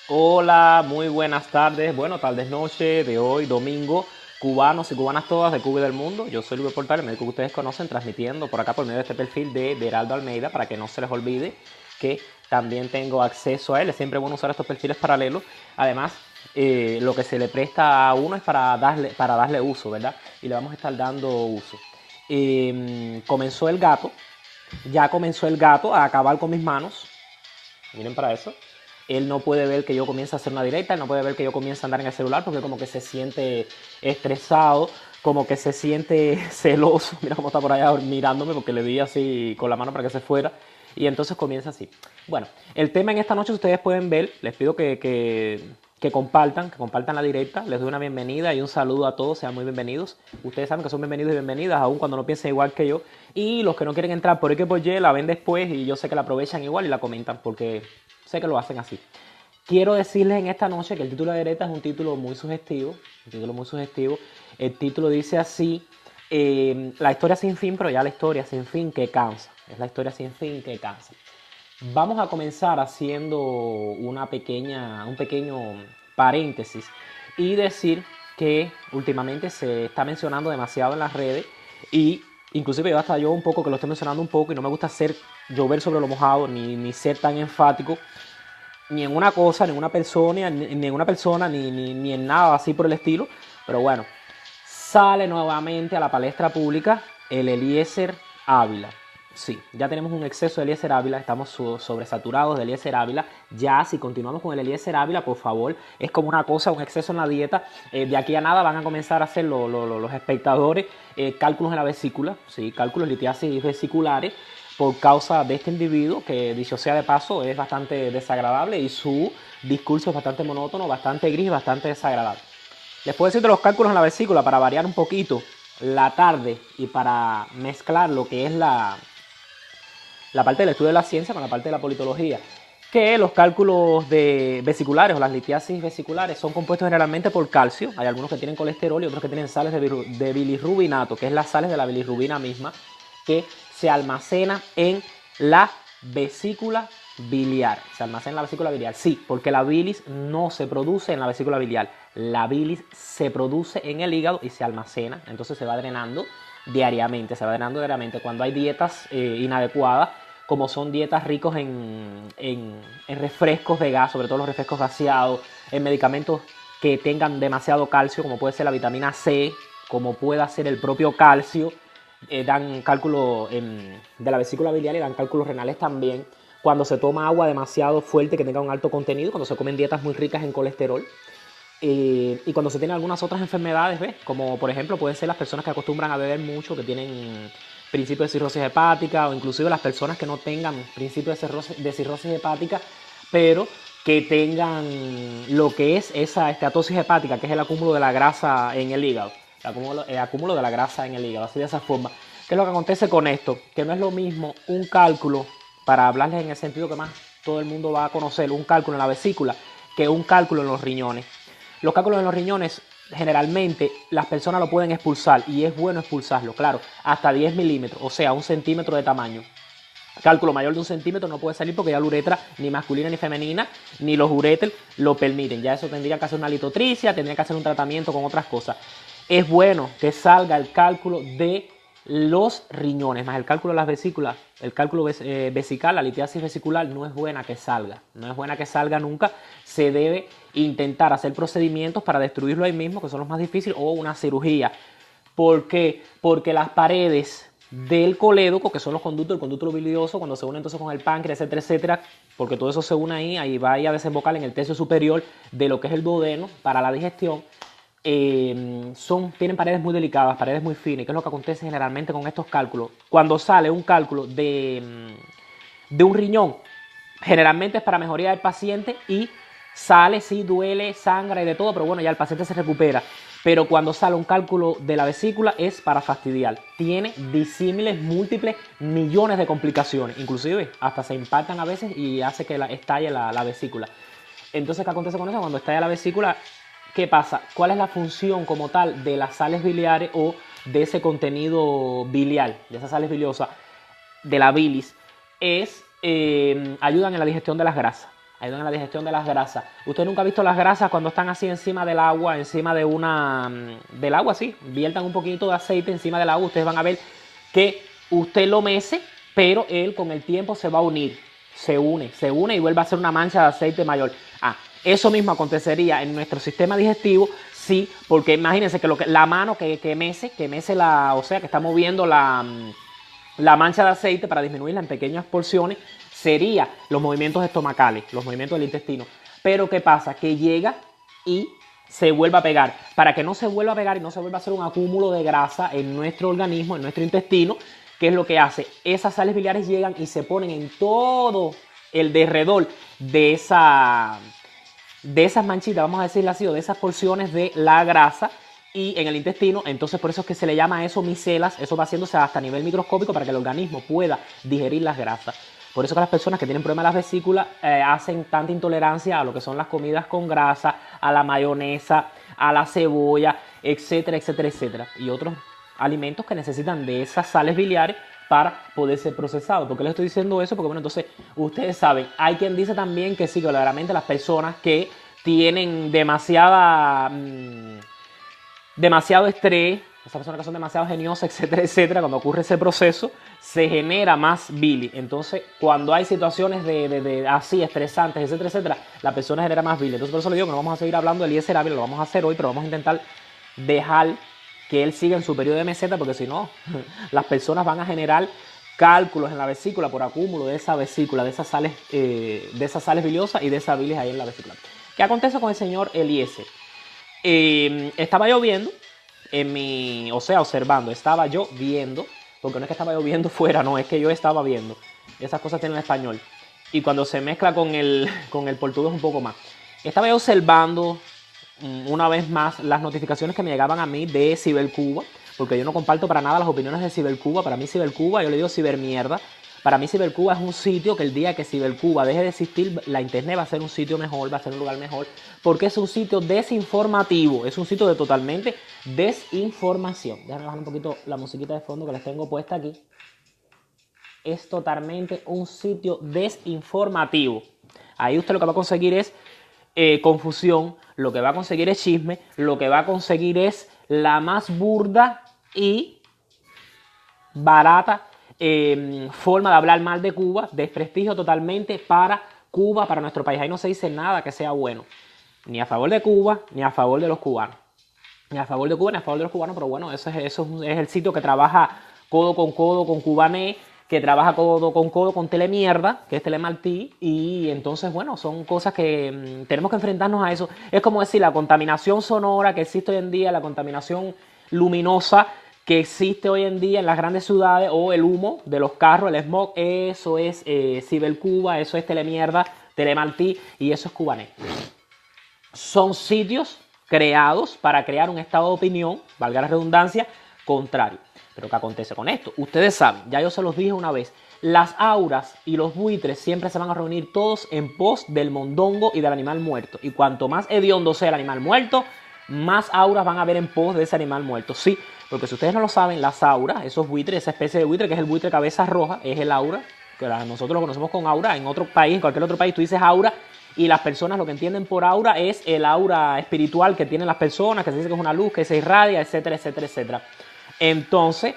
Hola, muy buenas tardes, bueno, tardes noche de hoy, domingo, cubanos y cubanas todas de Cuba y del mundo. Yo soy Luis Portal, el médico que ustedes conocen, transmitiendo por acá por medio de este perfil de Heraldo Almeida para que no se les olvide que también tengo acceso a él. Es siempre bueno usar estos perfiles paralelos. Además, lo que se le presta a uno es para darle uso, ¿verdad? Y le vamos a estar dando uso. Comenzó el gato, ya comenzó el gato a acabar con mis manos. Miren para eso. Él no puede ver que yo comience a hacer una directa, él no puede ver que yo comience a andar en el celular porque como que se siente estresado, como que se siente celoso. Mira cómo está por allá mirándome porque le di así con la mano para que se fuera. Y entonces comienza así. Bueno, el tema en esta noche ustedes pueden ver, les pido que compartan la directa, les doy una bienvenida y un saludo a todos, sean muy bienvenidos. Ustedes saben que son bienvenidos y bienvenidas, aun cuando no piensen igual que yo. Y los que no quieren entrar por X por Y la ven después y yo sé que la aprovechan igual y la comentan porque sé que lo hacen así. Quiero decirles en esta noche que el título de directa es un título muy sugestivo, un título muy sugestivo. El título dice así, la historia sin fin, pero ya la historia sin fin que cansa. Es la historia sin fin que cansa. Vamos a comenzar haciendo un pequeño paréntesis y decir que últimamente se está mencionando demasiado en las redes y inclusive hasta yo un poco que lo estoy mencionando un poco y no me gusta hacer llover sobre lo mojado ni ser tan enfático ni en una cosa, ni en una persona, ni en una persona, ni en nada así por el estilo. Pero bueno, sale nuevamente a la palestra pública el Eliezer Ávila. Sí, ya tenemos un exceso de Eliezer Ávila, estamos sobresaturados de Eliezer Ávila. Ya, si continuamos con el Eliezer Ávila, por favor, es como una cosa, un exceso en la dieta. De aquí a nada van a comenzar a hacer los espectadores cálculos en la vesícula, sí, cálculos litiasis vesiculares, por causa de este individuo que, dicho sea de paso, es bastante desagradable y su discurso es bastante monótono, bastante gris, bastante desagradable. Les puedo decir de los cálculos en la vesícula para variar un poquito la tarde y para mezclar lo que es la parte del estudio de la ciencia con la parte de la politología, que los cálculos vesiculares o las litiasis vesiculares son compuestos generalmente por calcio. Hay algunos que tienen colesterol y otros que tienen sales de bilirrubinato, que es las sales de la bilirrubina misma, que se almacena en la vesícula biliar. Se almacena en la vesícula biliar, sí, porque la bilis no se produce en la vesícula biliar. La bilis se produce en el hígado y se almacena, entonces se va drenando diariamente, cuando hay dietas inadecuadas, como son dietas ricos en refrescos de gas, sobre todo los refrescos gaseados, en medicamentos que tengan demasiado calcio, como puede ser la vitamina C, como pueda ser el propio calcio, dan cálculo de la vesícula biliar y dan cálculos renales también. Cuando se toma agua demasiado fuerte que tenga un alto contenido, cuando se comen dietas muy ricas en colesterol, y cuando se tienen algunas otras enfermedades, ¿ves? Como por ejemplo pueden ser las personas que acostumbran a beber mucho, que tienen principio de cirrosis hepática, o inclusive las personas que no tengan principio de cirrosis hepática, pero que tengan lo que es esa esteatosis hepática, que es el acúmulo de la grasa en el hígado, el acúmulo de la grasa en el hígado, así de esa forma. ¿Qué es lo que acontece con esto? Que no es lo mismo un cálculo, para hablarles en el sentido que más todo el mundo va a conocer, un cálculo en la vesícula, que un cálculo en los riñones. Los cálculos en los riñones generalmente las personas lo pueden expulsar y es bueno expulsarlo, claro, hasta 10 milímetros, o sea, 1 centímetro de tamaño. Cálculo mayor de 1 centímetro no puede salir porque ya la uretra, ni masculina ni femenina, ni los ureter lo permiten. Ya eso tendría que hacer una litotricia, tendría que hacer un tratamiento con otras cosas. Es bueno que salga el cálculo de los riñones, más el cálculo de las vesículas, el cálculo vesical, la litiasis vesicular, no es buena que salga. No es buena que salga nunca. Se debe intentar hacer procedimientos para destruirlo ahí mismo, que son los más difíciles, o una cirugía. ¿Por qué? Porque las paredes del colédoco, que son los conductos, el conducto bilioso, cuando se une entonces con el páncreas, etcétera, etcétera, porque todo eso se une ahí va a desembocar en el tercio superior de lo que es el duodeno para la digestión. Tienen paredes muy delicadas, paredes muy finas. ¿Y qué es lo que acontece generalmente con estos cálculos? Cuando sale un cálculo de un riñón, generalmente es para mejoría del paciente y sale, sí, duele, sangra y de todo, pero bueno, ya el paciente se recupera. Pero cuando sale un cálculo de la vesícula es para fastidiar. Tiene disímiles, múltiples, millones de complicaciones. Inclusive hasta se impactan a veces y hace que estalle la vesícula. Entonces, ¿qué acontece con eso? Cuando estalla la vesícula, ¿qué pasa? ¿Cuál es la función como tal de las sales biliares o de ese contenido biliar, de esas sales biliosas, de la bilis? Ayudan en la digestión de las grasas. ayudan en la digestión de las grasas. ¿Usted nunca ha visto las grasas cuando están así encima del agua, del agua, sí? Viertan un poquito de aceite encima del agua, ustedes van a ver que usted lo mece, pero él con el tiempo se va a unir, se une y vuelve a ser una mancha de aceite mayor. Eso mismo acontecería en nuestro sistema digestivo, sí, porque imagínense que la mano que mece o sea, que está moviendo la mancha de aceite para disminuirla en pequeñas porciones, sería los movimientos estomacales, los movimientos del intestino. Pero ¿qué pasa? Que llega y se vuelve a pegar. Para que no se vuelva a pegar y no se vuelva a hacer un acúmulo de grasa en nuestro organismo, en nuestro intestino, ¿qué es lo que hace? Esas sales biliares llegan y se ponen en todo el derredor de esas manchitas, vamos a decirlo así, o de esas porciones de la grasa y en el intestino. Entonces por eso es que se le llama a eso micelas. Eso va haciéndose hasta a nivel microscópico para que el organismo pueda digerir las grasas. Por eso que las personas que tienen problemas de las vesículas hacen tanta intolerancia a lo que son las comidas con grasa, a la mayonesa, a la cebolla, etcétera, etcétera, etcétera. Y otros alimentos que necesitan de esas sales biliares para poder ser procesados. ¿Por qué les estoy diciendo eso? Porque bueno, entonces ustedes saben, hay quien dice también que sí, que verdaderamente las personas que tienen demasiado estrés, esas personas que son demasiado geniosas, etcétera, etcétera, cuando ocurre ese proceso, se genera más bilis. Entonces, cuando hay situaciones así estresantes, etcétera, etcétera, la persona genera más bilis. Entonces, por eso le digo que no vamos a seguir hablando del Eliezer Ávila, lo vamos a hacer hoy, pero vamos a intentar dejar que él siga en su periodo de meseta, porque si no, las personas van a generar cálculos en la vesícula por acúmulo de esa vesícula, de esas sales biliosas y de esa bilis ahí en la vesícula. ¿Qué acontece con el señor Eliezer? Estaba yo viendo observando, estaba yo viendo, porque no es que estaba yo viendo fuera, no, es que yo estaba viendo. Esas cosas tienen español. Y cuando se mezcla con el portugués un poco más. Estaba yo observando una vez más las notificaciones que me llegaban a mí de Cibercuba, porque yo no comparto para nada las opiniones de Cibercuba. Para mí Cibercuba, yo le digo cibermierda. Para mí Cibercuba es un sitio que el día que Cibercuba deje de existir, la internet va a ser un sitio mejor, va a ser un lugar mejor, porque es un sitio desinformativo, es un sitio de totalmente desinformación. Déjame bajar un poquito la musiquita de fondo que les tengo puesta aquí. Es totalmente un sitio desinformativo. Ahí usted lo que va a conseguir es confusión, lo que va a conseguir es chisme, lo que va a conseguir es la más burda y barata forma de hablar mal de Cuba, desprestigio totalmente para Cuba, para nuestro país. Ahí no se dice nada que sea bueno, ni a favor de Cuba, ni a favor de los cubanos. Ni a favor de Cuba, ni a favor de los cubanos, pero bueno, eso es el sitio que trabaja codo con Cubané, que trabaja codo con Telemierda, que es Telemartí, y entonces, bueno, son cosas que tenemos que enfrentarnos a eso. Es como decir, la contaminación sonora que existe hoy en día, la contaminación luminosa que existe hoy en día en las grandes ciudades, o el humo de los carros, el smog, eso es Cibercuba, eso es Telemierda, Telemartí, y eso es Cubané. Son sitios creados para crear un estado de opinión, valga la redundancia, contrario. Pero ¿qué acontece con esto? Ustedes saben, ya yo se los dije una vez, las auras y los buitres siempre se van a reunir todos en pos del mondongo y del animal muerto. Y cuanto más hediondo sea el animal muerto, más auras van a haber en pos de ese animal muerto. Sí, porque si ustedes no lo saben, las auras, esos buitres, esa especie de buitre que es el buitre cabeza roja, es el aura, que nosotros lo conocemos con aura. En otro país, en cualquier otro país, tú dices aura, y las personas lo que entienden por aura es el aura espiritual que tienen las personas, que se dice que es una luz que se irradia, etcétera, etcétera, etcétera. Entonces,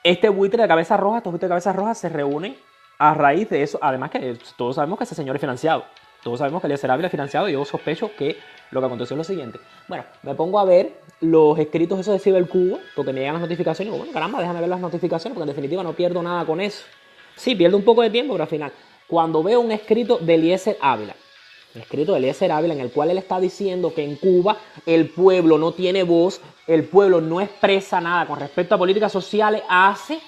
este buitre de cabeza roja, estos buitres de cabeza roja se reúnen a raíz de eso. Además que todos sabemos que ese señor es financiado. Todos sabemos que Eliezer Ávila es financiado, y yo sospecho que lo que aconteció es lo siguiente. Bueno, me pongo a ver los escritos esos de Cibercuba, porque me llegan las notificaciones, y digo, bueno, caramba, déjame ver las notificaciones, porque en definitiva no pierdo nada con eso. Sí, pierdo un poco de tiempo, pero al final, cuando veo un escrito de Eliezer Ávila, en el cual él está diciendo que en Cuba el pueblo no tiene voz, el pueblo no expresa nada con respecto a políticas sociales hace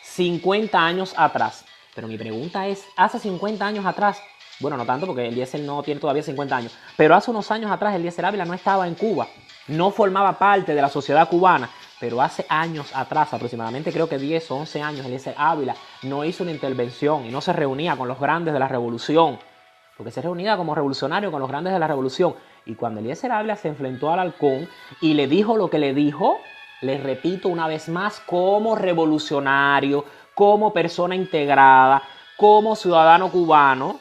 50 años atrás. Pero mi pregunta es, hace 50 años atrás, bueno, no tanto porque Eliezer no tiene todavía 50 años, pero hace unos años atrás Eliezer Ávila no estaba en Cuba, no formaba parte de la sociedad cubana, pero hace años atrás, aproximadamente creo que 10 o 11 años, Eliezer Ávila no hizo una intervención y no se reunía con los grandes de la revolución, porque se reunía como revolucionario con los grandes de la revolución. Y cuando Eliezer Ávila se enfrentó al halcón y le dijo lo que le dijo, les repito una vez más, como revolucionario, como persona integrada, como ciudadano cubano.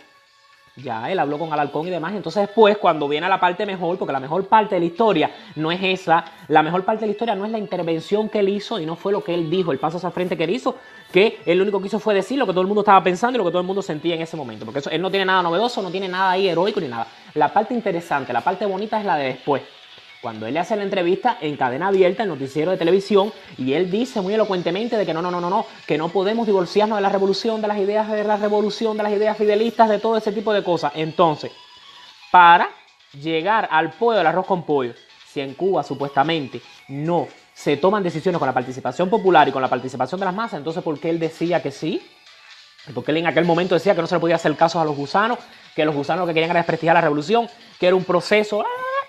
Ya, él habló con Alarcón y demás. Entonces después, cuando viene a la parte mejor, porque la mejor parte de la historia no es esa, la mejor parte de la historia no es la intervención que él hizo y no fue lo que él dijo, el paso hacia frente que él hizo, que él lo único que hizo fue decir lo que todo el mundo estaba pensando y lo que todo el mundo sentía en ese momento. Porque eso, él no tiene nada novedoso, no tiene nada ahí heroico ni nada. La parte interesante, la parte bonita es la de después. Cuando él le hace la entrevista en cadena abierta, el noticiero de televisión, y él dice muy elocuentemente de que no, que no podemos divorciarnos de la revolución, de las ideas de la revolución, de las ideas fidelistas, de todo ese tipo de cosas. Entonces, para llegar al pollo del arroz con pollo, si en Cuba supuestamente no se toman decisiones con la participación popular y con la participación de las masas, entonces ¿por qué él decía que sí? Porque él en aquel momento decía que no se le podía hacer caso a los gusanos, que los gusanos lo que querían era desprestigiar la revolución, que era un proceso,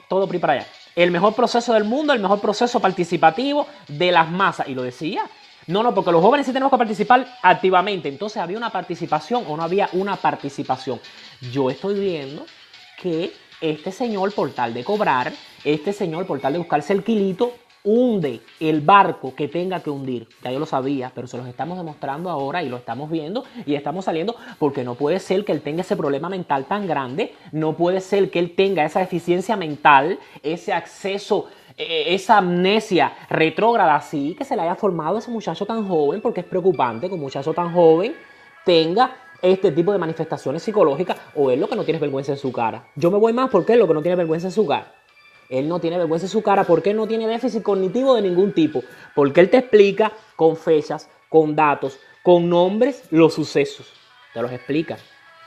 todo por ahí para allá. El mejor proceso del mundo, el mejor proceso participativo de las masas. Y lo decía. No, porque los jóvenes sí tenemos que participar activamente. Entonces, ¿había una participación o no había una participación? Yo estoy viendo que este señor, por tal de cobrar, este señor, por tal de buscarse el kilito, hunde el barco que tenga que hundir. Ya yo lo sabía, pero se los estamos demostrando ahora y lo estamos viendo y estamos saliendo porque no puede ser que él tenga ese problema mental tan grande, no puede ser que él tenga esa deficiencia mental, ese acceso, esa amnesia retrógrada así, que se le haya formado a ese muchacho tan joven, porque es preocupante que un muchacho tan joven tenga este tipo de manifestaciones psicológicas, o él lo que no tiene vergüenza en su cara. Yo me voy más porque él lo que no tiene vergüenza en su cara. Él no tiene vergüenza en su cara porque él no tiene déficit cognitivo de ningún tipo. Porque él te explica con fechas, con datos, con nombres, los sucesos. Te los explica.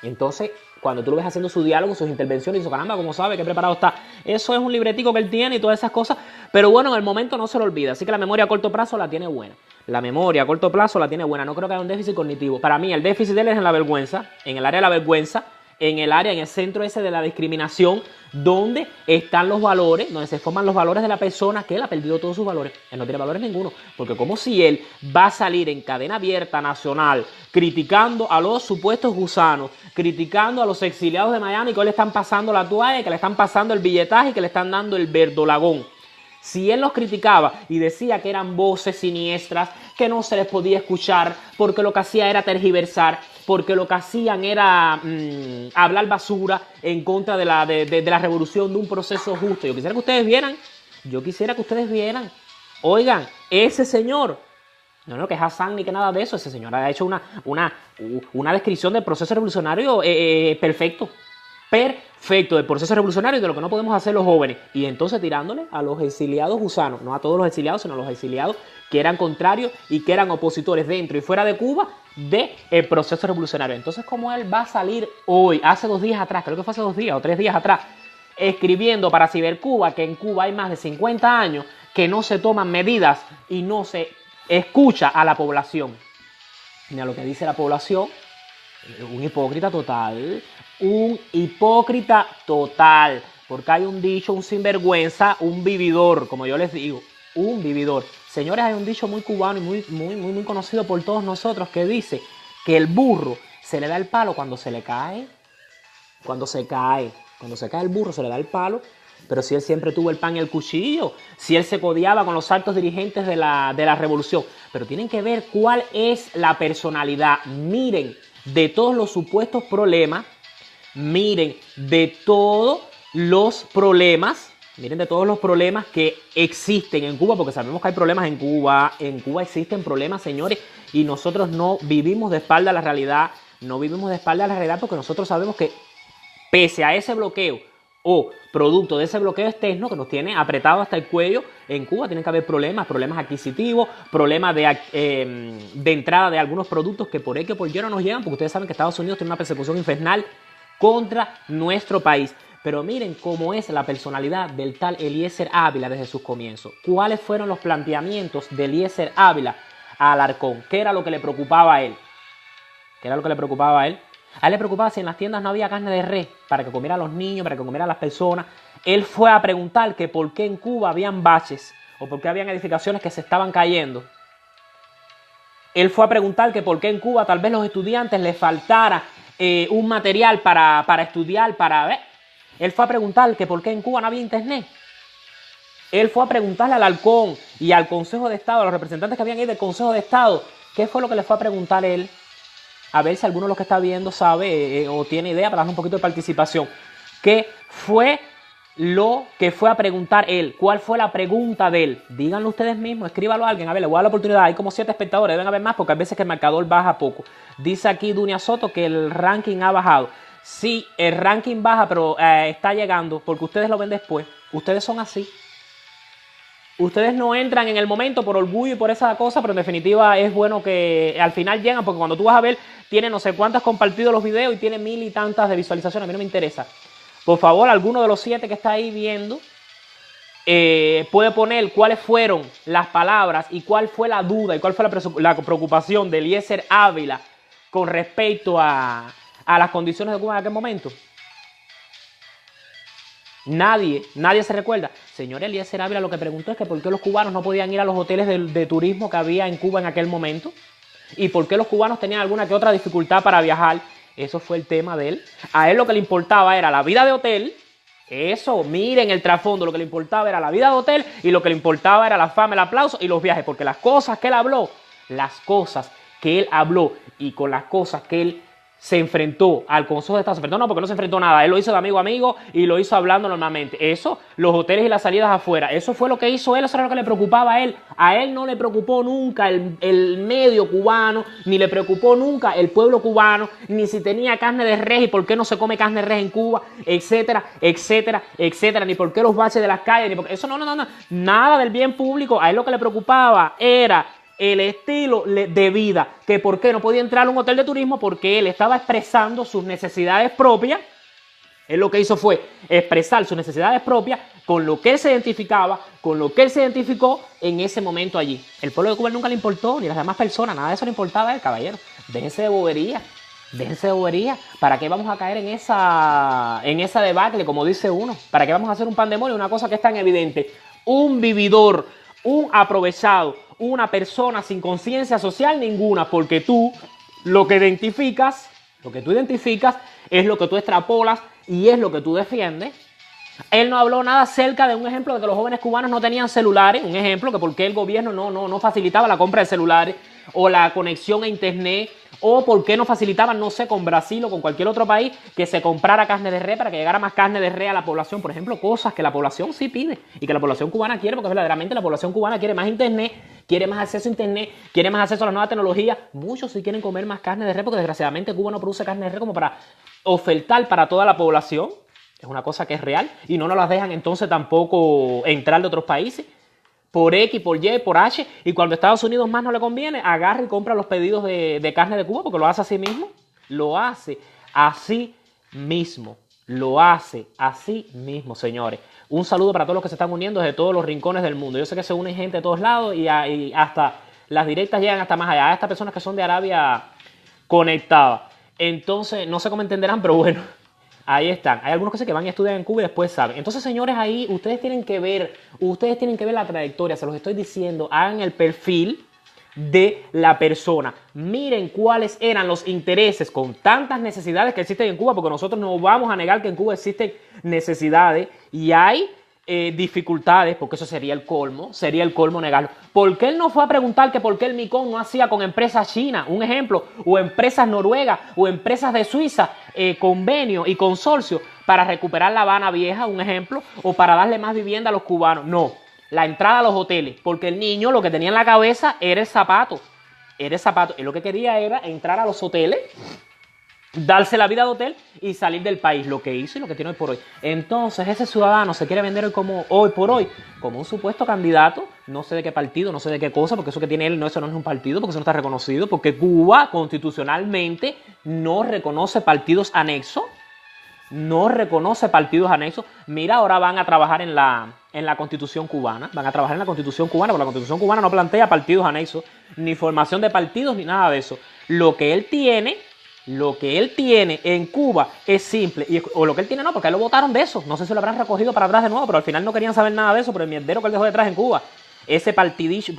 Y entonces, cuando tú lo ves haciendo su diálogo, sus intervenciones, y su caramba, como sabe, qué preparado está. Eso es un libretico que él tiene y todas esas cosas. Pero bueno, en el momento no se lo olvida. Así que la memoria a corto plazo la tiene buena. La memoria a corto plazo la tiene buena. No creo que haya un déficit cognitivo. Para mí, el déficit de él es en la vergüenza, en el área de la vergüenza, en el centro ese de la discriminación, donde están los valores, donde se forman los valores de la persona, que él ha perdido todos sus valores. Él no tiene valores ninguno, porque como si él va a salir en cadena abierta nacional criticando a los supuestos gusanos, criticando a los exiliados de Miami, que hoy le están pasando la toalla, que le están pasando el billetaje y que le están dando el verdolagón. Si él los criticaba y decía que eran voces siniestras, que no se les podía escuchar, porque lo que hacía era tergiversar, porque lo que hacían era hablar basura en contra de la revolución, de un proceso justo. Yo quisiera que ustedes vieran, oigan, ese señor, no que es Hassan ni que nada de eso, ese señor ha hecho una descripción del proceso revolucionario perfecto del proceso revolucionario y de lo que no podemos hacer los jóvenes. Y entonces tirándole a los exiliados gusanos, no a todos los exiliados, sino a los exiliados que eran contrarios y que eran opositores dentro y fuera de Cuba del proceso revolucionario. Entonces, ¿cómo él va a salir hoy, hace 2 días atrás, creo que fue hace 2 días o 3 días atrás, escribiendo para Cibercuba que en Cuba hay más de 50 años que no se toman medidas y no se escucha a la población? Ni a lo que dice la población. Un hipócrita total, porque hay un dicho, un sinvergüenza, un vividor, como yo les digo, un vividor. Señores, hay un dicho muy cubano y muy conocido por todos nosotros que dice que el burro se le da el palo cuando se le cae, cuando se cae el burro se le da el palo, pero si él siempre tuvo el pan y el cuchillo, si él se codeaba con los altos dirigentes de la revolución. Pero tienen que ver cuál es la personalidad. Miren, de todos los supuestos problemas, miren de todos los problemas que existen en Cuba, porque sabemos que hay problemas en Cuba existen problemas, señores, y nosotros no vivimos de espalda a la realidad, porque nosotros sabemos que pese a ese bloqueo o producto de ese bloqueo externo que nos tiene apretado hasta el cuello, en Cuba tienen que haber problemas adquisitivos, problemas de entrada de algunos productos que por X o por Y no nos llegan, porque ustedes saben que Estados Unidos tiene una persecución infernal contra nuestro país. Pero miren cómo es la personalidad del tal Eliezer Ávila desde sus comienzos. ¿Cuáles fueron los planteamientos de Eliezer Ávila a Alarcón? ¿Qué era lo que le preocupaba a él? A él le preocupaba si en las tiendas no había carne de res para que comieran los niños, para que comieran las personas. Él fue a preguntar que por qué en Cuba habían baches o por qué habían edificaciones que se estaban cayendo. Él fue a preguntar que por qué en Cuba tal vez los estudiantes les faltara un material para estudiar, Él fue a preguntar que por qué en Cuba no había internet. Él fue a preguntarle al Alarcón y al Consejo de Estado, a los representantes que habían ahí del Consejo de Estado, ¿qué fue lo que le fue a preguntar él? A ver si alguno de los que está viendo sabe o tiene idea para darnos un poquito de participación. ¿Qué fue lo que fue a preguntar él? ¿Cuál fue la pregunta de él? Díganlo ustedes mismos, escríbalo a alguien. A ver, le voy a dar la oportunidad. Hay como 7 espectadores, deben haber más porque a veces que el marcador baja poco. Dice aquí Dunia Soto que el ranking ha bajado. Sí, el ranking baja, pero está llegando porque ustedes lo ven después. Ustedes son así. Ustedes no entran en el momento por orgullo y por esa cosa, pero en definitiva es bueno que al final llegan, porque cuando tú vas a ver, tiene no sé cuántas compartidos los videos y tiene 1000 y tantas de visualizaciones. A mí no me interesa. Por favor, alguno de los 7 que está ahí viendo puede poner cuáles fueron las palabras y cuál fue la duda y cuál fue la preocupación de Eliezer Ávila con respecto a las condiciones de Cuba en aquel momento. Nadie se recuerda. Señor Eliezer Ávila lo que preguntó es que por qué los cubanos no podían ir a los hoteles de turismo que había en Cuba en aquel momento y por qué los cubanos tenían alguna que otra dificultad para viajar. Eso fue el tema de él. A él lo que le importaba era la vida de hotel. Eso, miren el trasfondo. Lo que le importaba era la vida de hotel y lo que le importaba era la fama, el aplauso y los viajes. Porque las cosas que él habló y con las cosas que él se enfrentó al Consejo de Estado, se enfrentó no, porque no se enfrentó nada, él lo hizo de amigo a amigo y lo hizo hablando normalmente. Eso, los hoteles y las salidas afuera, eso fue lo que hizo él, eso era lo que le preocupaba a él. A él no le preocupó nunca el medio cubano, ni le preocupó nunca el pueblo cubano, ni si tenía carne de res y por qué no se come carne de res en Cuba, etcétera, etcétera, etcétera, ni por qué los baches de las calles, ni porque eso no, nada del bien público. A él lo que le preocupaba era el estilo de vida, que por qué no podía entrar a un hotel de turismo, porque él estaba expresando sus necesidades propias. Él lo que hizo fue expresar sus necesidades propias con lo que él se identificaba, con lo que él se identificó en ese momento allí. El pueblo de Cuba nunca le importó, ni las demás personas, nada de eso le importaba a él, caballero. Déjense de bobería. Déjense de bobería. ¿Para qué vamos a caer en esa debacle, como dice uno? ¿Para qué vamos a hacer un pandemonio? Una cosa que es tan evidente. Un vividor, un aprovechado, una persona sin conciencia social ninguna, porque tú lo que tú identificas es lo que tú extrapolas y es lo que tú defiendes. Él no habló nada acerca de un ejemplo de que los jóvenes cubanos no tenían celulares, un ejemplo que por qué el gobierno no facilitaba la compra de celulares o la conexión a internet, o por qué no facilitaban, no sé, con Brasil o con cualquier otro país que se comprara carne de res para que llegara más carne de res a la población. Por ejemplo, cosas que la población sí pide y que la población cubana quiere, porque verdaderamente la población cubana quiere más internet, quiere más acceso a internet, quiere más acceso a la nueva tecnología. Muchos sí quieren comer más carne de res porque desgraciadamente Cuba no produce carne de res como para ofertar para toda la población. Es una cosa que es real y no nos las dejan entonces tampoco entrar de otros países. Por X, por Y, por H, y cuando a Estados Unidos más no le conviene, agarra y compra los pedidos de carne de Cuba porque lo hace así mismo. Lo hace así mismo. Lo hace así mismo, señores. Un saludo para todos los que se están uniendo desde todos los rincones del mundo. Yo sé que se unen gente de todos lados y hasta las directas llegan hasta más allá. A estas personas que son de Arabia conectadas. Entonces, no sé cómo entenderán, pero bueno. Ahí están. Hay algunos que van y estudian en Cuba y después saben. Entonces, señores, ahí ustedes tienen que ver la trayectoria. Se los estoy diciendo. Hagan el perfil de la persona. Miren cuáles eran los intereses con tantas necesidades que existen en Cuba, porque nosotros no vamos a negar que en Cuba existen necesidades y hay dificultades, porque eso sería el colmo negarlo. ¿Por qué él no fue a preguntar que por qué el Micón no hacía con empresas chinas, un ejemplo, o empresas noruegas, o empresas de Suiza, convenio y consorcio para recuperar La Habana Vieja, un ejemplo, o para darle más vivienda a los cubanos? No, la entrada a los hoteles, porque el niño lo que tenía en la cabeza era el zapato, Él lo que quería era entrar a los hoteles, darse la vida de hotel y salir del país, lo que hizo y lo que tiene hoy por hoy. Entonces ese ciudadano se quiere vender hoy por hoy como un supuesto candidato, no sé de qué partido, no sé de qué cosa, porque eso que tiene él, eso no es un partido, porque eso no está reconocido, porque Cuba constitucionalmente no reconoce partidos anexos, Mira, ahora van a trabajar en la Constitución cubana, porque la Constitución cubana no plantea partidos anexos, ni formación de partidos, ni nada de eso. Lo que él tiene en Cuba es simple, o lo que él tiene no, porque él lo votaron de eso, no sé si lo habrán recogido para atrás de nuevo, pero al final no querían saber nada de eso, pero el mierdero que él dejó detrás en Cuba, ese partidillo,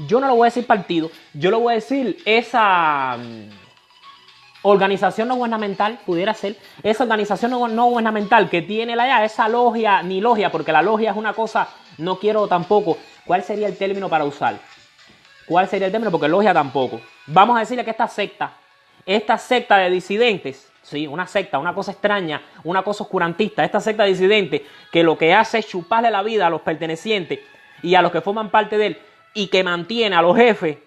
yo no lo voy a decir partido, yo lo voy a decir esa organización no gubernamental, pudiera ser, esa organización no gubernamental que tiene esa logia, ni logia, porque la logia es una cosa, no quiero tampoco, ¿cuál sería el término para usar? Porque logia tampoco, vamos a decirle que esta secta esta secta de disidentes, sí, una secta, una cosa extraña, una cosa oscurantista, esta secta disidente que lo que hace es chuparle la vida a los pertenecientes y a los que forman parte de él y que mantiene a los jefes,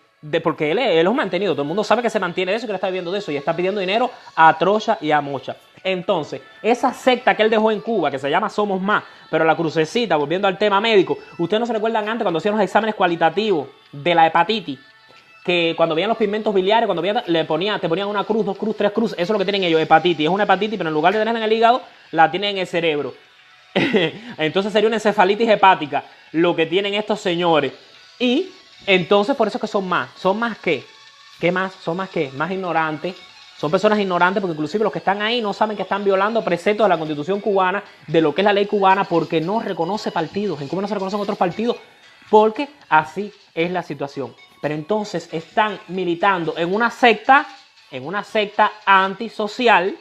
porque él los ha mantenido, todo el mundo sabe que se mantiene de eso y que él está viviendo de eso y está pidiendo dinero a Troya y a Mocha. Entonces, esa secta que él dejó en Cuba, que se llama Somos Más, pero la crucecita, volviendo al tema médico, ustedes no se recuerdan antes cuando hacían los exámenes cualitativos de la hepatitis, que cuando veían los pigmentos biliares, cuando veían, te ponían una cruz, 2 cruz, 3 cruz, eso es lo que tienen ellos, hepatitis, es una hepatitis, pero en lugar de tenerla en el hígado, la tienen en el cerebro. Entonces sería una encefalitis hepática, lo que tienen estos señores. Y entonces por eso es que son más ¿qué? ¿Qué más? Son más ¿qué? Más ignorantes. Son personas ignorantes porque inclusive los que están ahí no saben que están violando preceptos de la Constitución cubana, de lo que es la ley cubana, porque no reconoce partidos. En Cuba no se reconocen otros partidos porque así es la situación. Pero entonces están militando en una secta antisocial,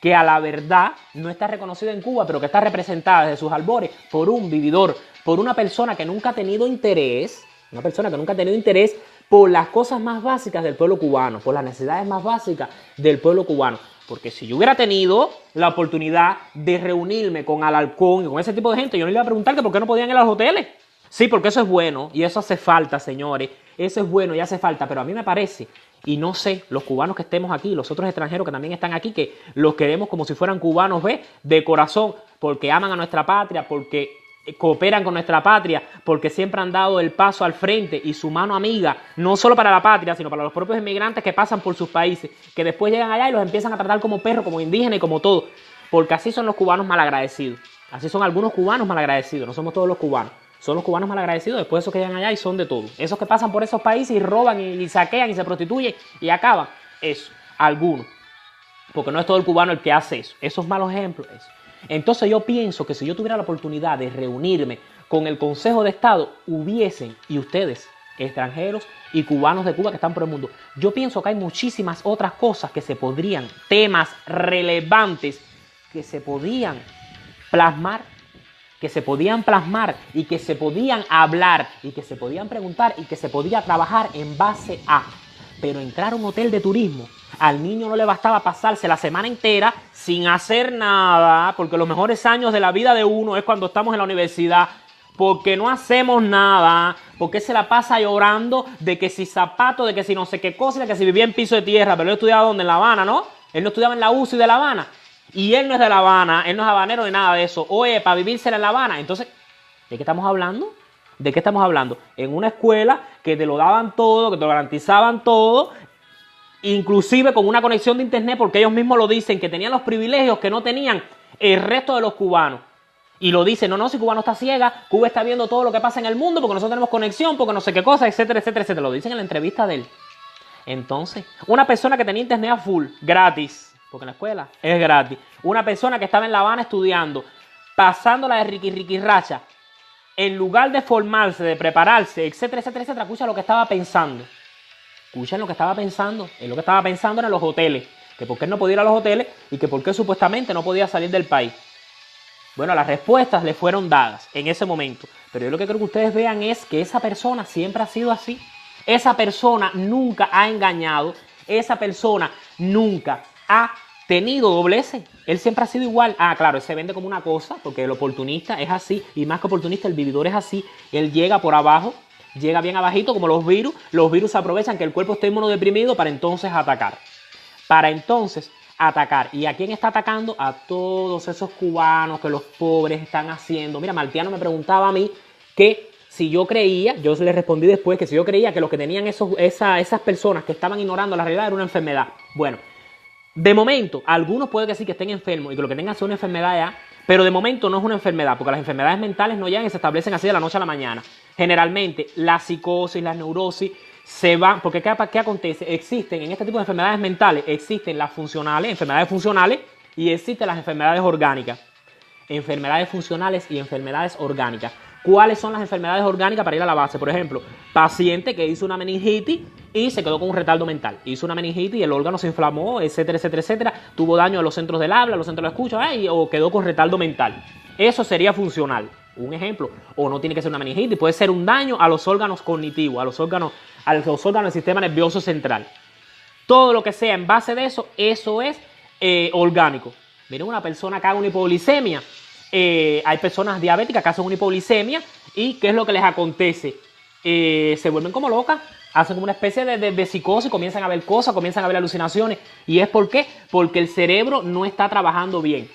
que a la verdad no está reconocida en Cuba, pero que está representada desde sus albores por un vividor, por una persona que nunca ha tenido interés, por las cosas más básicas del pueblo cubano, por las necesidades más básicas del pueblo cubano. Porque si yo hubiera tenido la oportunidad de reunirme con Alarcón y con ese tipo de gente, yo no le iba a preguntar que por qué no podían ir a los hoteles. Sí, porque eso es bueno y eso hace falta, señores. Eso es bueno y hace falta, pero a mí me parece, y no sé, los cubanos que estemos aquí, los otros extranjeros que también están aquí, que los queremos como si fueran cubanos, de corazón, porque aman a nuestra patria, porque cooperan con nuestra patria, porque siempre han dado el paso al frente y su mano amiga, no solo para la patria, sino para los propios inmigrantes que pasan por sus países, que después llegan allá y los empiezan a tratar como perros, como indígenas y como todo, porque así son los cubanos malagradecidos, así son algunos cubanos malagradecidos, no somos todos los cubanos. Son los cubanos malagradecidos, después esos que llegan allá y son de todo. Esos que pasan por esos países y roban y saquean y se prostituyen y acaban. Eso, algunos. Porque no es todo el cubano el que hace eso. Esos malos ejemplos. Eso. Entonces yo pienso que si yo tuviera la oportunidad de reunirme con el Consejo de Estado, hubiesen, y ustedes, extranjeros y cubanos de Cuba que están por el mundo, yo pienso que hay muchísimas otras cosas que se podrían, temas relevantes que se podían plasmar y que se podían hablar y que se podían preguntar y que se podía trabajar en base a. Pero entrar a un hotel de turismo, al niño no le bastaba pasarse la semana entera sin hacer nada, porque los mejores años de la vida de uno es cuando estamos en la universidad, porque no hacemos nada, porque se la pasa llorando de que si zapatos, de que si no sé qué cosa, de que si vivía en piso de tierra, pero él estudiaba ¿dónde? En La Habana, ¿no? Él no estudiaba en la UCI de La Habana. Y él no es de La Habana, él no es habanero ni nada de eso. Oye, para vivírsela en La Habana. Entonces, ¿de qué estamos hablando? ¿De qué estamos hablando? En una escuela que te lo daban todo, que te lo garantizaban todo, inclusive con una conexión de internet, porque ellos mismos lo dicen, que tenían los privilegios que no tenían el resto de los cubanos. Y lo dicen, no, si Cuba no está ciega, Cuba está viendo todo lo que pasa en el mundo, porque nosotros tenemos conexión, porque no sé qué cosa, etcétera, etcétera, etcétera. Lo dicen en la entrevista de él. Entonces, una persona que tenía internet a full, gratis, porque en la escuela es gratis. Una persona que estaba en La Habana estudiando, pasándola de riqui racha, en lugar de formarse, de prepararse, etcétera, etcétera, etcétera, escucha lo que estaba pensando. Escuchen lo que estaba pensando. Es lo que estaba pensando en los hoteles. Que por qué no podía ir a los hoteles y que por qué supuestamente no podía salir del país. Bueno, las respuestas le fueron dadas en ese momento. Pero yo lo que creo que ustedes vean es que esa persona siempre ha sido así. Esa persona nunca ha engañado. Esa persona nunca ha tenido doblez. Él siempre ha sido igual. Ah, claro, él se vende como una cosa, porque el oportunista es así, y más que oportunista, el vividor es así. Él llega por abajo, llega bien abajito, como los virus. Los virus aprovechan que el cuerpo esté inmunodeprimido para entonces atacar. ¿Y a quién está atacando? A todos esos cubanos que los pobres están haciendo. Mira, Martiano me preguntaba a mí que si yo creía, yo le respondí después que si yo creía que los que tenían esas personas que estaban ignorando la realidad era una enfermedad. Bueno, de momento, algunos puede que sí que estén enfermos y que lo que tengan sea una enfermedad ya, pero de momento no es una enfermedad, porque las enfermedades mentales no llegan y se establecen así de la noche a la mañana. Generalmente, la psicosis, la neurosis, se van, porque ¿qué acontece? Existen en este tipo de enfermedades mentales, existen las funcionales, enfermedades funcionales, y existen las enfermedades orgánicas. Enfermedades funcionales y enfermedades orgánicas. ¿Cuáles son las enfermedades orgánicas para ir a la base? Por ejemplo, paciente que hizo una meningitis y se quedó con un retardo mental. Hizo una meningitis y el órgano se inflamó, etcétera, etcétera, etcétera. Tuvo daño a los centros del habla, a los centros de la escucha, o quedó con retardo mental. Eso sería funcional. Un ejemplo. O no tiene que ser una meningitis, puede ser un daño a los órganos cognitivos, a a los órganos del sistema nervioso central. Todo lo que sea en base de eso es orgánico. Miren, una persona que haga una hipoglicemia, hay personas diabéticas que hacen una hipoglicemia y ¿qué es lo que les acontece? Se vuelven como locas, hacen como una especie de psicosis, comienzan a ver cosas, comienzan a ver alucinaciones. ¿Y es por qué? Porque el cerebro no está trabajando bien.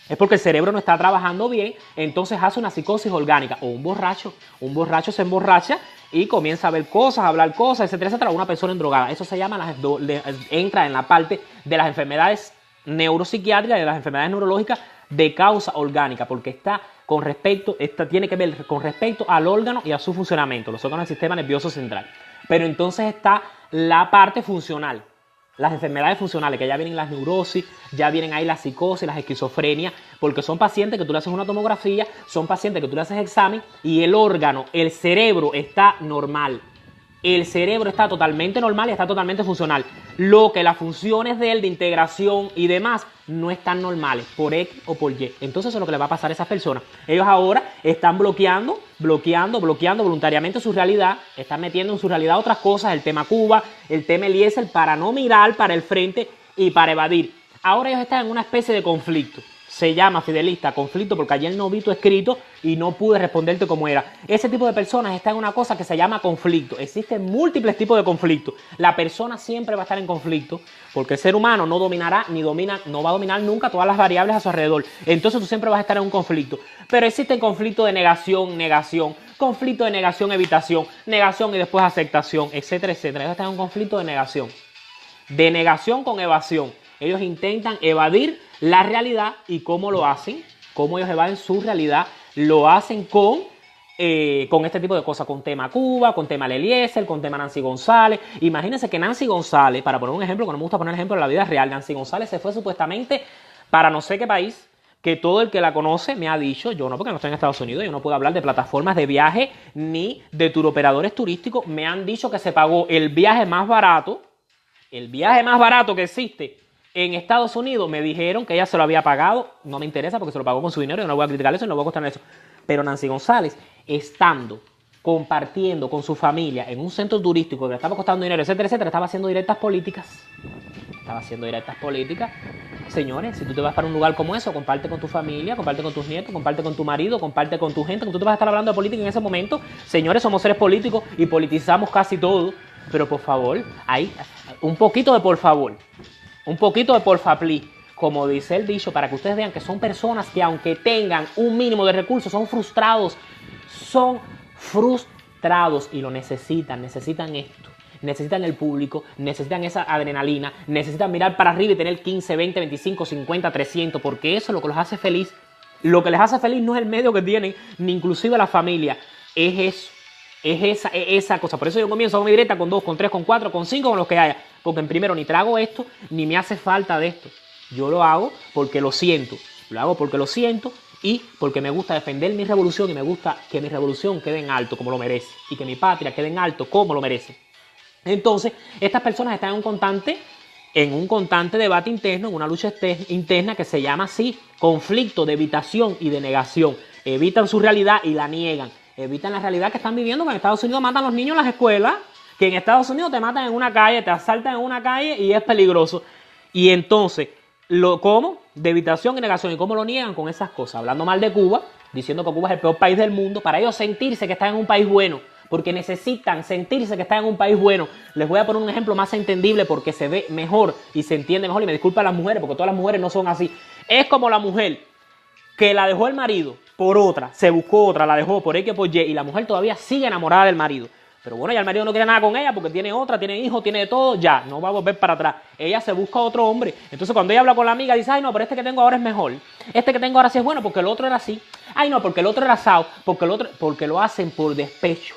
Es porque el cerebro no está trabajando bien, entonces hace una psicosis orgánica. O un borracho se emborracha y comienza a ver cosas, a hablar cosas, etcétera, etcétera. Una persona endrogada. Eso se llama, entra en la parte de las enfermedades neuropsiquiátricas, de las enfermedades neurológicas de causa orgánica, porque tiene que ver con respecto al órgano y a su funcionamiento, los órganos del sistema nervioso central. Pero entonces está la parte funcional. Las enfermedades funcionales, que ya vienen las neurosis, ya vienen ahí las psicosis, las esquizofrenias, porque son pacientes que tú le haces una tomografía, son pacientes que tú le haces examen y el órgano, el cerebro está normal. El cerebro está totalmente normal y está totalmente funcional. Lo que las funciones de él, de integración y demás, no están normales, por X o por Y. Entonces eso es lo que le va a pasar a esas personas. Ellos ahora están bloqueando voluntariamente su realidad, están metiendo en su realidad otras cosas, el tema Cuba, el tema Eliezer, para no mirar para el frente y para evadir. Ahora ellos están en una especie de conflicto. Se llama, Fidelista, conflicto, porque ayer no vi tu escrito y no pude responderte cómo era. Ese tipo de personas está en una cosa que se llama conflicto. Existen múltiples tipos de conflictos. La persona siempre va a estar en conflicto porque el ser humano no dominará no va a dominar nunca todas las variables a su alrededor. Entonces tú siempre vas a estar en un conflicto. Pero existen conflictos de negación, conflicto de negación, evitación, negación y después aceptación, etcétera, etcétera. Ellos están en un conflicto de negación con evasión. Ellos intentan evadir la realidad y cómo lo hacen, cómo ellos evaden su realidad, lo hacen con este tipo de cosas, con tema Cuba, con tema Eliezer, con tema Nancy González. Imagínense que Nancy González, para poner un ejemplo, que no me gusta poner ejemplo de la vida real, Nancy González se fue supuestamente para no sé qué país, que todo el que la conoce me ha dicho, yo no, porque no estoy en Estados Unidos, yo no puedo hablar de plataformas de viaje ni de turoperadores turísticos, me han dicho que se pagó el viaje más barato que existe en Estados Unidos. Me dijeron que ella se lo había pagado, no me interesa porque se lo pagó con su dinero, yo no voy a criticar eso y no voy a costar eso. Pero Nancy González, compartiendo con su familia en un centro turístico que le estaba costando dinero, etcétera, etcétera, estaba haciendo directas políticas. Señores, si tú te vas para un lugar como eso, comparte con tu familia, comparte con tus nietos, comparte con tu marido, comparte con tu gente, que tú te vas a estar hablando de política en ese momento. Señores, somos seres políticos y politizamos casi todo. Pero por favor, hay un poquito de por favor. Un poquito de porfapli, como dice el dicho, para que ustedes vean que son personas que aunque tengan un mínimo de recursos, son frustrados y lo necesitan esto, necesitan el público, necesitan esa adrenalina, necesitan mirar para arriba y tener 15, 20, 25, 50, 300, porque eso es lo que los hace feliz. Lo que les hace feliz no es el medio que tienen, ni inclusive la familia, es eso. Es esa cosa. Por eso yo comienzo a mi directa con 2, con 3, con 4, con 5, con los que haya. Porque en primero ni trago esto, ni me hace falta de esto. Yo lo hago porque lo siento. Lo hago porque lo siento y porque me gusta defender mi revolución y me gusta que mi revolución quede en alto como lo merece. Y que mi patria quede en alto como lo merece. Entonces, estas personas están en un constante debate interno, en una lucha interna que se llama así, conflicto de evitación y de negación. Evitan su realidad y la niegan. Evitan la realidad que están viviendo, que en Estados Unidos matan a los niños en las escuelas, que en Estados Unidos te matan en una calle, te asaltan en una calle y es peligroso. Y entonces, ¿cómo? De evitación y negación. ¿Y cómo lo niegan? Con esas cosas. Hablando mal de Cuba, diciendo que Cuba es el peor país del mundo, para ellos sentirse que están en un país bueno, porque necesitan sentirse que están en un país bueno. Les voy a poner un ejemplo más entendible porque se ve mejor y se entiende mejor. Y me disculpan las mujeres, porque todas las mujeres no son así. Es como la mujer que la dejó el marido por otra, se buscó otra, la dejó por X o por Y, y la mujer todavía sigue enamorada del marido. Pero bueno, ya el marido no quiere nada con ella porque tiene otra, tiene hijos, tiene de todo, ya, no va a volver para atrás. Ella se busca a otro hombre. Entonces cuando ella habla con la amiga, dice, ay no, pero este que tengo ahora es mejor. Este que tengo ahora sí es bueno porque el otro era así. Ay no, porque el otro era asado, porque lo hacen por despecho.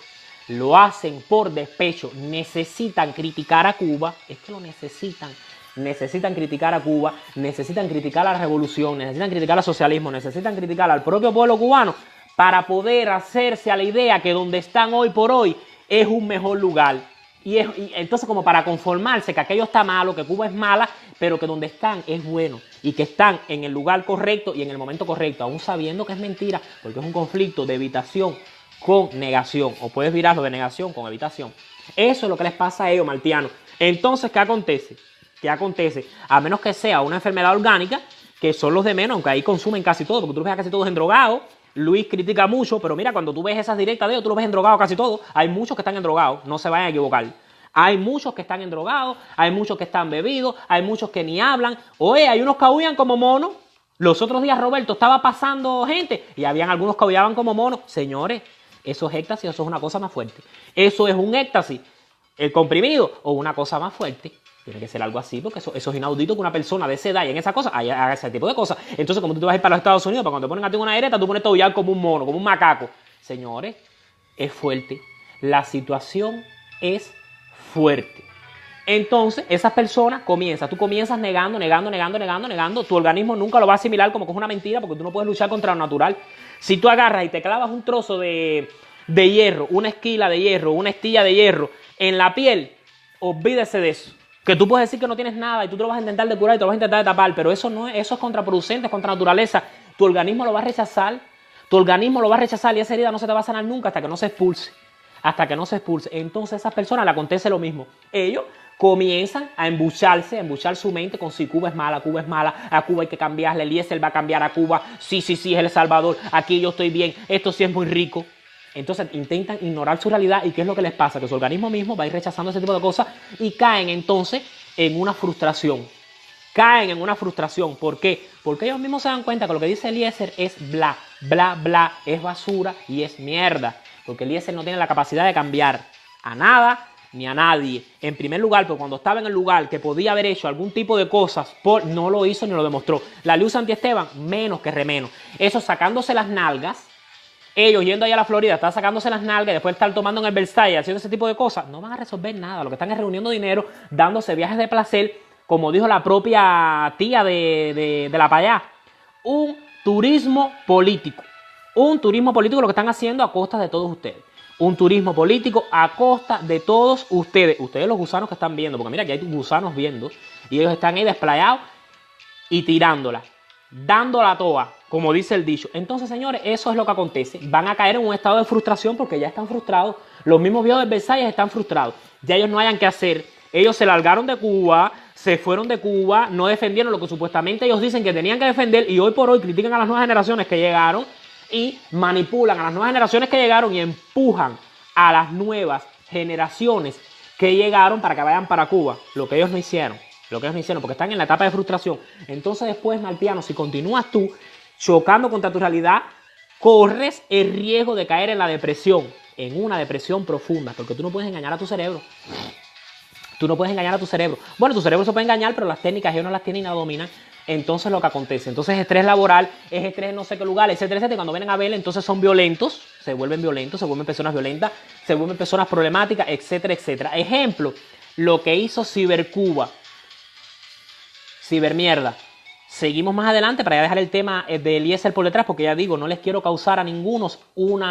Lo hacen por despecho. Necesitan criticar a Cuba, es que lo necesitan. Necesitan criticar a Cuba, necesitan criticar a la revolución, necesitan criticar al socialismo, necesitan criticar al propio pueblo cubano para poder hacerse a la idea que donde están hoy por hoy es un mejor lugar. Y entonces como para conformarse que aquello está malo, que Cuba es mala, pero que donde están es bueno y que están en el lugar correcto y en el momento correcto, aún sabiendo que es mentira, porque es un conflicto de evitación con negación, o puedes virarlo de negación con evitación. Eso es lo que les pasa a ellos, Martiano. Entonces, ¿qué acontece? ¿Qué acontece? A menos que sea una enfermedad orgánica, que son los de menos, aunque ahí consumen casi todo, porque tú los ves a casi todos endrogados. Luis critica mucho, pero mira, cuando tú ves esas directas de ellos, tú los ves endrogados casi todos. Hay muchos que están endrogados, no se vayan a equivocar. Hay muchos que están endrogados, hay muchos que están bebidos, hay muchos que ni hablan. Oye, hay unos que aullan como monos. Los otros días, Roberto, estaba pasando gente y habían algunos que aullaban como monos. Señores, eso es éxtasis, eso es una cosa más fuerte. Eso es un éxtasis, el comprimido, o una cosa más fuerte. Tiene que ser algo así, porque eso es inaudito que una persona de esa edad y en esa cosa haga ese tipo de cosas. Entonces, como tú te vas a ir para los Estados Unidos, para cuando te ponen a ti una ereta, tú pones a aullar como un mono, como un macaco. Señores, es fuerte. La situación es fuerte. Entonces, esas personas tú comienzas negando, tu organismo nunca lo va a asimilar como que es una mentira, porque tú no puedes luchar contra lo natural. Si tú agarras y te clavas un trozo de hierro, una esquila de hierro, una estilla de hierro en la piel, olvídese de eso. Que tú puedes decir que no tienes nada y tú te lo vas a intentar de curar y te lo vas a intentar de tapar, pero eso es contraproducente, es contra naturaleza. Tu organismo lo va a rechazar, y esa herida no se te va a sanar nunca hasta que no se expulse. Entonces a esas personas le acontece lo mismo. Ellos comienzan a embuchar su mente con si Cuba es mala, a Cuba hay que cambiarle, Eliezer va a cambiar a Cuba, sí, es El Salvador, aquí yo estoy bien, esto sí es muy rico. Entonces intentan ignorar su realidad y ¿qué es lo que les pasa? Que su organismo mismo va a ir rechazando ese tipo de cosas y caen entonces en una frustración. ¿Por qué? Porque ellos mismos se dan cuenta que lo que dice Eliezer es bla, es basura y es mierda. Porque Eliezer no tiene la capacidad de cambiar a nada ni a nadie. En primer lugar, porque cuando estaba en el lugar que podía haber hecho algún tipo de cosas, no lo hizo ni lo demostró. La Luz Santiesteban, menos que remenos. Eso sacándose las nalgas. Ellos yendo allá a la Florida, están sacándose las nalgas y después estar tomando en el Versailles, haciendo ese tipo de cosas, no van a resolver nada. Lo que están es reuniendo dinero, dándose viajes de placer, como dijo la propia tía de la payá. Un turismo político lo que están haciendo a costa de todos ustedes. Un turismo político a costa de todos ustedes. Ustedes los gusanos que están viendo, porque mira que hay gusanos viendo, y ellos están ahí desplayados y tirándola, dando la toa, como dice el dicho. Entonces, señores, eso es lo que acontece. Van a caer en un estado de frustración porque ya están frustrados. Los mismos viejos de Versalles están frustrados. Ya ellos no hayan qué hacer. Ellos se largaron de Cuba, se fueron de Cuba, no defendieron lo que supuestamente ellos dicen que tenían que defender y hoy por hoy critican a las nuevas generaciones que llegaron y manipulan a las nuevas generaciones que llegaron y empujan a las nuevas generaciones que llegaron para que vayan para Cuba. Lo que ellos no hicieron, porque están en la etapa de frustración. Entonces después, Martiano, si continúas tú chocando contra tu realidad, corres el riesgo de caer en la depresión, en una depresión profunda, porque tú no puedes engañar a tu cerebro. Bueno, tu cerebro se puede engañar, pero las técnicas ellos no las tienen y no las dominan. Entonces lo que acontece, entonces estrés laboral, es estrés en no sé qué lugar, etcétera. Y cuando vienen a ver, entonces son violentos, se vuelven personas violentas, se vuelven personas problemáticas, etcétera. Ejemplo, lo que hizo Cibercuba, Cibermierda. Seguimos más adelante para ya dejar el tema de Eliezer por detrás, porque ya digo, no les quiero causar a ningunos un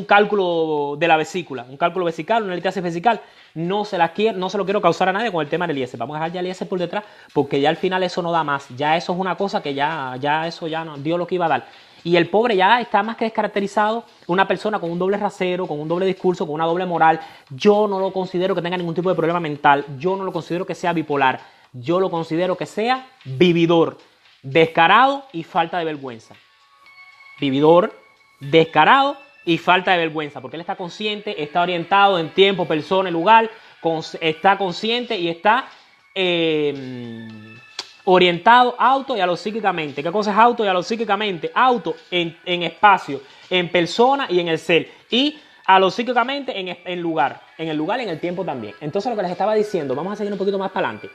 cálculo de la vesícula, un cálculo vesical, una litiasis vesical. No se lo quiero causar a nadie con el tema de Eliezer. Vamos a dejar ya Eliezer por detrás, porque ya al final eso no da más. Ya eso es una cosa que ya eso ya no dio lo que iba a dar. Y el pobre ya está más que descaracterizado, una persona con un doble rasero, con un doble discurso, con una doble moral. Yo no lo considero que tenga ningún tipo de problema mental, yo no lo considero que sea bipolar, yo lo considero que sea vividor, descarado y falta de vergüenza. Vividor, descarado y falta de vergüenza, porque él está consciente, está orientado en tiempo, persona, lugar, está consciente y está orientado auto y alopsíquicamente. ¿Qué cosa es auto y alopsíquicamente? Auto en espacio, en persona y en el ser. Y alopsíquicamente en el lugar y en el tiempo también. Entonces lo que les estaba diciendo, vamos a seguir un poquito más para adelante.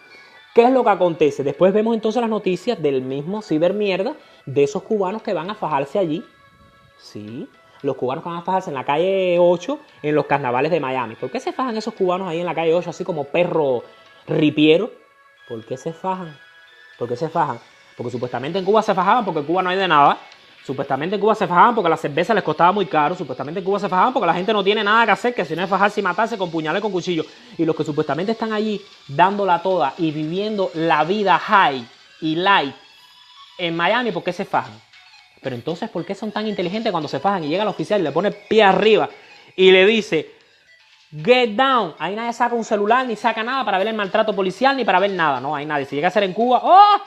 ¿Qué es lo que acontece? Después vemos entonces las noticias del mismo cibermierda, de esos cubanos que van a fajarse allí. Sí, los cubanos que van a fajarse en la calle 8 en los carnavales de Miami. ¿Por qué se fajan esos cubanos ahí en la calle 8 así como perro ripiero? ¿Por qué se fajan? Porque supuestamente en Cuba se fajaban porque en Cuba no hay de nada. Supuestamente en Cuba se fajaban porque la cerveza les costaba muy caro. Supuestamente en Cuba se fajaban porque la gente no tiene nada que hacer, que si no es fajarse y matarse con puñales y con cuchillos. Y los que supuestamente están allí dándola toda y viviendo la vida high y light en Miami, ¿por qué se fajan? Pero entonces, ¿por qué son tan inteligentes cuando se fajan y llega el oficial y le pone pie arriba y le dice: Get down. Ahí nadie saca un celular, ni saca nada para ver el maltrato policial, ni para ver nada. No hay nadie. Si llega a ser en Cuba, ¡oh!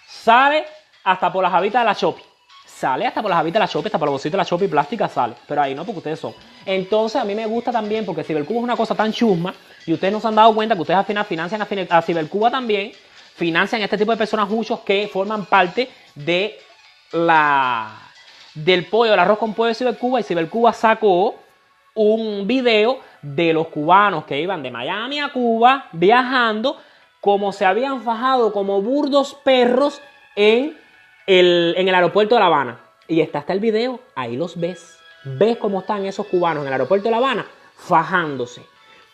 Sale hasta por las habitas de la Shopee. Sale hasta por las habitas de la Shopee, hasta por los bolsitos de la Shopee plástica sale. Pero ahí no, porque ustedes son. Entonces a mí me gusta también, porque Cibercuba es una cosa tan chusma, y ustedes no se han dado cuenta que ustedes al final financian a Cibercuba también, financian a este tipo de personas muchos que forman parte de del pollo, del arroz con pollo de Cibercuba, y Cibercuba sacó un video de los cubanos que iban de Miami a Cuba viajando, como se habían fajado como burdos perros en el aeropuerto de La Habana. Y está el video, ahí los ves. Ves cómo están esos cubanos en el aeropuerto de La Habana fajándose.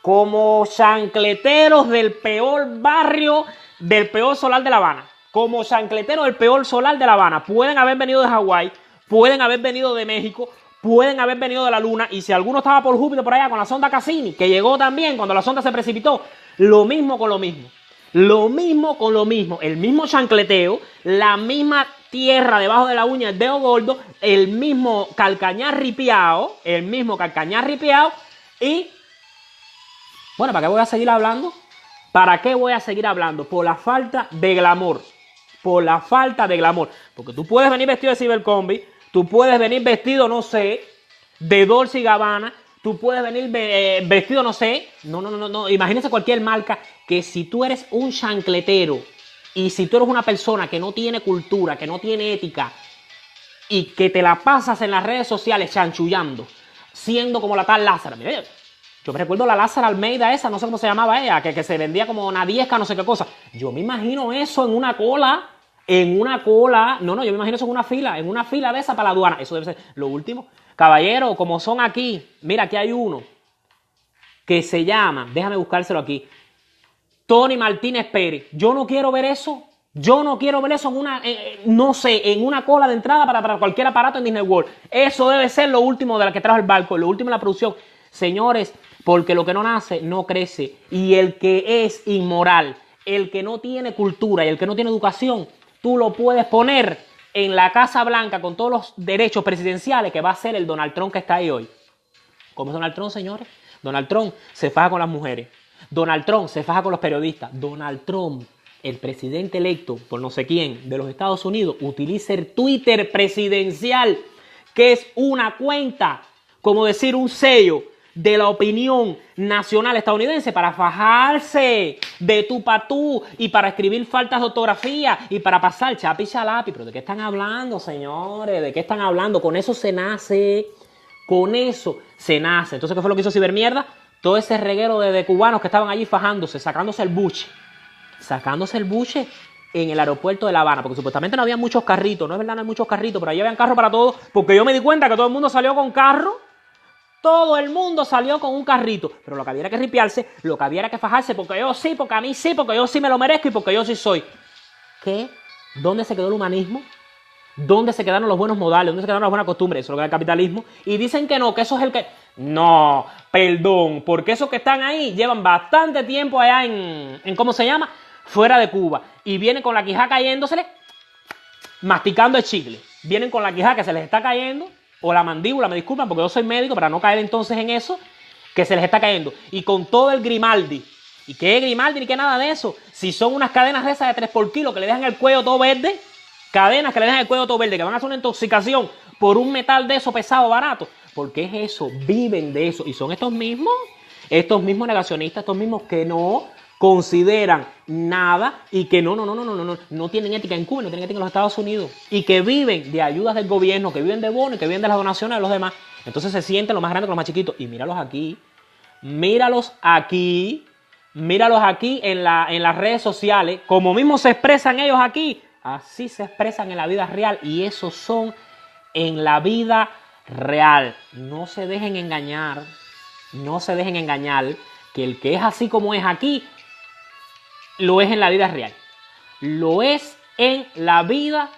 Como chancleteros del peor barrio, del peor solar de La Habana. Como chancleteros del peor solar de La Habana. Pueden haber venido de Hawái, pueden haber venido de México, pueden haber venido de la Luna. Y si alguno estaba por Júpiter por allá con la sonda Cassini, que llegó también cuando la sonda se precipitó, lo mismo con lo mismo. Lo mismo con lo mismo, el mismo chancleteo, la misma tierra debajo de la uña, el dedo gordo, el mismo calcañar ripiado, y bueno, ¿para qué voy a seguir hablando? ¿Para qué voy a seguir hablando? Por la falta de glamour, por la falta de glamour, porque tú puedes venir vestido de Cibercombi, tú puedes venir vestido, no sé, de Dolce & Gabbana, tú puedes venir vestido, no sé, no, imagínense cualquier marca, que si tú eres un chancletero y si tú eres una persona que no tiene cultura, que no tiene ética y que te la pasas en las redes sociales chanchullando, siendo como la tal Lázara. Mira, yo me recuerdo la Lázara Almeida esa, no sé cómo se llamaba ella, que se vendía como una diezca, no sé qué cosa. Yo me imagino eso en una cola, yo me imagino eso en una fila de esa para la aduana. Eso debe ser lo último. Caballero, como son aquí, mira, aquí hay uno que se llama, déjame buscárselo aquí, Tony Martínez Pérez. Yo no quiero ver eso. Yo no quiero ver eso en una, en una cola de entrada para cualquier aparato en Disney World. Eso debe ser lo último de la que trajo el barco, lo último de la producción. Señores, porque lo que no nace, no crece. Y el que es inmoral, el que no tiene cultura y el que no tiene educación, tú lo puedes poner en la Casa Blanca con todos los derechos presidenciales que va a ser el Donald Trump que está ahí hoy. ¿Cómo es Donald Trump, señores? Donald Trump se faja con las mujeres. Donald Trump se faja con los periodistas. Donald Trump, el presidente electo por no sé quién de los Estados Unidos, utiliza el Twitter presidencial, que es una cuenta, como decir un sello de la opinión nacional estadounidense, para fajarse de tú pa' tú y para escribir faltas de ortografía y para pasar chapi chalapi. ¿Pero de qué están hablando, señores? ¿De qué están hablando? Con eso se nace. Con eso se nace. Entonces, ¿qué fue lo que hizo Cibermierda? Todo ese reguero de cubanos que estaban allí fajándose, sacándose el buche en el aeropuerto de La Habana, porque supuestamente no había muchos carritos, no es verdad, no hay muchos carritos, pero ahí habían carros para todos, porque yo me di cuenta que todo el mundo salió con carro, todo el mundo salió con un carrito, pero lo que había era que ripiarse, lo que había era que fajarse, porque yo sí, porque a mí sí, porque yo sí me lo merezco y porque yo sí soy. ¿Qué? ¿Dónde se quedó el humanismo? ¿Dónde se quedaron los buenos modales? ¿Dónde se quedaron las buenas costumbres? Eso es lo que es el capitalismo. Y dicen que no, que eso es el que... No, perdón, porque esos que están ahí llevan bastante tiempo allá en ¿cómo se llama? Fuera de Cuba. Y vienen con la quijá cayéndosele, masticando el chicle. Vienen con la quijá que se les está cayendo, o la mandíbula, me disculpan, porque yo soy médico, para no caer entonces en eso, que se les está cayendo. Y con todo el Grimaldi. ¿Y qué Grimaldi ni qué nada de eso? Si son unas cadenas de esas de 3 por kilo que le dejan el cuello todo verde... Cadenas que le dejan el cuello todo verde, que van a hacer una intoxicación por un metal de eso pesado, barato. Porque es eso, viven de eso. Y son estos mismos negacionistas, estos mismos que no consideran nada y que no tienen ética en Cuba, no tienen ética en los Estados Unidos. Y que viven de ayudas del gobierno, que viven de bonos, que viven de las donaciones de los demás. Entonces se sienten los más grandes con los más chiquitos. Y míralos aquí en las redes sociales, como mismo se expresan ellos aquí. Así se expresan en la vida real y esos son en la vida real. No se dejen engañar, que el que es así como es aquí, lo es en la vida real. Lo es en la vida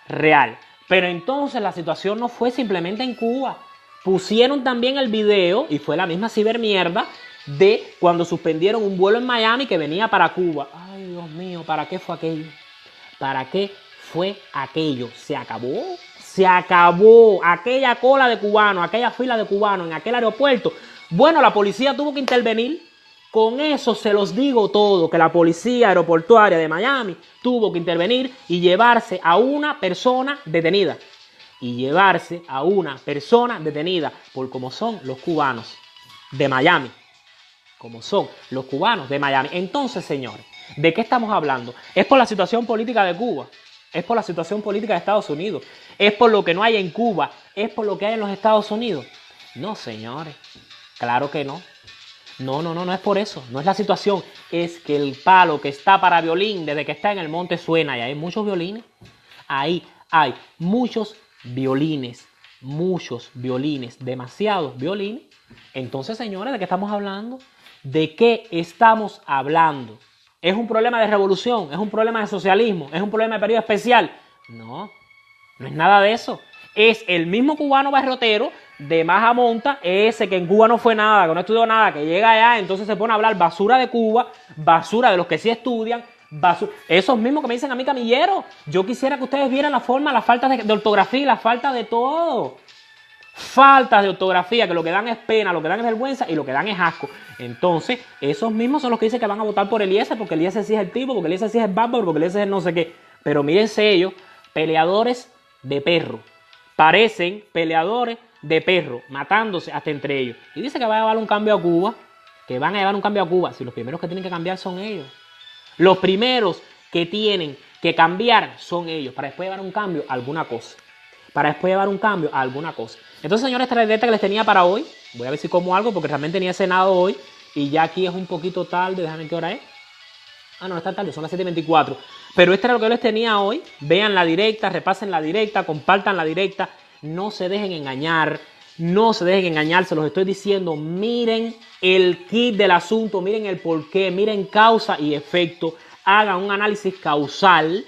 real. Pero entonces la situación no fue simplemente en Cuba. Pusieron también el video, y fue la misma cibermierda, de cuando suspendieron un vuelo en Miami que venía para Cuba. Ay, Dios mío, ¿para qué fue aquello? ¿Para qué fue aquello? Se acabó aquella cola de cubanos, aquella fila de cubanos en aquel aeropuerto Bueno, la policía tuvo que intervenir. Con eso se los digo todo, que la policía aeroportuaria de Miami tuvo que intervenir y llevarse a una persona detenida. Y llevarse a una persona detenida por cómo son los cubanos de Miami. Como son los cubanos de Miami. Entonces, señores, ¿de qué estamos hablando? Es por la situación política de Cuba. Es por la situación política de Estados Unidos. Es por lo que no hay en Cuba. Es por lo que hay en los Estados Unidos. No, señores. Claro que no. No es por eso. No es la situación. Es que el palo que está para violín desde que está en el monte suena. Y hay muchos violines. Ahí hay muchos violines. Muchos violines. Demasiados violines. Entonces, señores, ¿de qué estamos hablando? ¿De qué estamos hablando? ¿Es un problema de revolución? ¿Es un problema de socialismo? ¿Es un problema de periodo especial? No es nada de eso. Es el mismo cubano barrotero de Maja Monta, ese que en Cuba no fue nada, que no estudió nada, que llega allá, entonces se pone a hablar basura de Cuba, basura de los que sí estudian, basura. Esos mismos que me dicen a mí camillero. Yo quisiera que ustedes vieran la forma, las faltas de ortografía, las faltas de todo. Faltas de ortografía que lo que dan es pena, lo que dan es vergüenza y lo que dan es asco. Entonces, esos mismos son los que dicen que van a votar por Eliezer, porque Eliezer sí es el tipo, porque Eliezer sí es el bárbaro, porque Eliezer es no sé qué. Pero mírense ellos, peleadores de perro. Parecen peleadores de perro, matándose hasta entre ellos. Y dice que va a llevar un cambio a Cuba, que van a llevar un cambio a Cuba. Si los primeros que tienen que cambiar son ellos. Los primeros que tienen que cambiar son ellos, para después llevar un cambio a alguna cosa. Para después llevar un cambio a alguna cosa. Entonces, señores, esta receta que les tenía para hoy, voy a ver si como algo, porque realmente tenía cenado hoy, y ya aquí es un poquito tarde, déjame ver qué hora es. Ah, no es tan tarde, son las 7:24. Pero este era lo que yo les tenía hoy. Vean la directa, repasen la directa, compartan la directa. No se dejen engañar, no se dejen engañar, se los estoy diciendo. Miren el kit del asunto, miren el porqué, miren causa y efecto. Hagan un análisis causal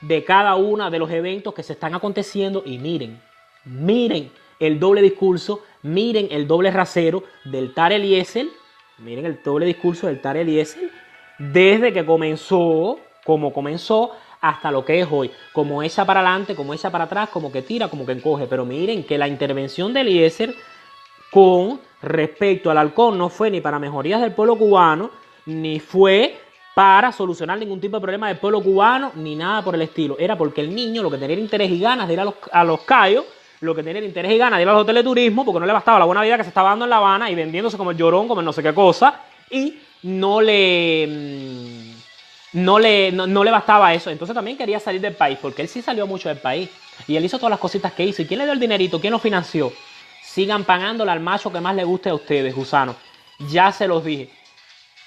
de cada uno de los eventos que se están aconteciendo y miren el doble discurso, miren el doble rasero del Tar Eliezer, miren el doble discurso del Tar Eliezer desde que comenzó, como comenzó, hasta lo que es hoy, como echa para adelante, como echa para atrás, como que tira, como que encoge. Pero miren que la intervención de Eliezer con respecto al halcón no fue ni para mejorías del pueblo cubano, ni fue para solucionar ningún tipo de problema del pueblo cubano, ni nada por el estilo. Era porque el niño lo que tenía interés y ganas de ir a los Cayos, lo que tenía interés y ganas de ir a los hoteles de turismo, porque no le bastaba la buena vida que se estaba dando en La Habana y vendiéndose como el llorón, como el no sé qué cosa, y no le bastaba eso. Entonces también quería salir del país, porque él sí salió mucho del país. Y él hizo todas las cositas que hizo. ¿Y quién le dio el dinerito? ¿Quién lo financió? Sigan pagándole al macho que más le guste a ustedes, gusanos. Ya se los dije.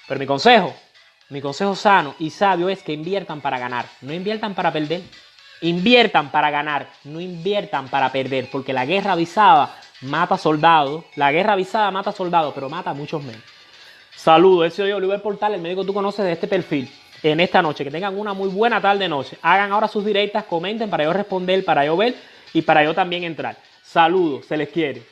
Pero mi consejo sano y sabio es que inviertan para ganar. No inviertan para perder. Inviertan para ganar. No inviertan para perder. Porque la guerra avisada mata soldados. La guerra avisada mata soldados, pero mata a muchos menos. Saludos. Ese soy yo, Oliver Portal, el médico que tú conoces de este perfil. En esta noche, que tengan una muy buena tarde-noche. Hagan ahora sus directas, comenten para yo responder, para yo ver y para yo también entrar. Saludos, se les quiere.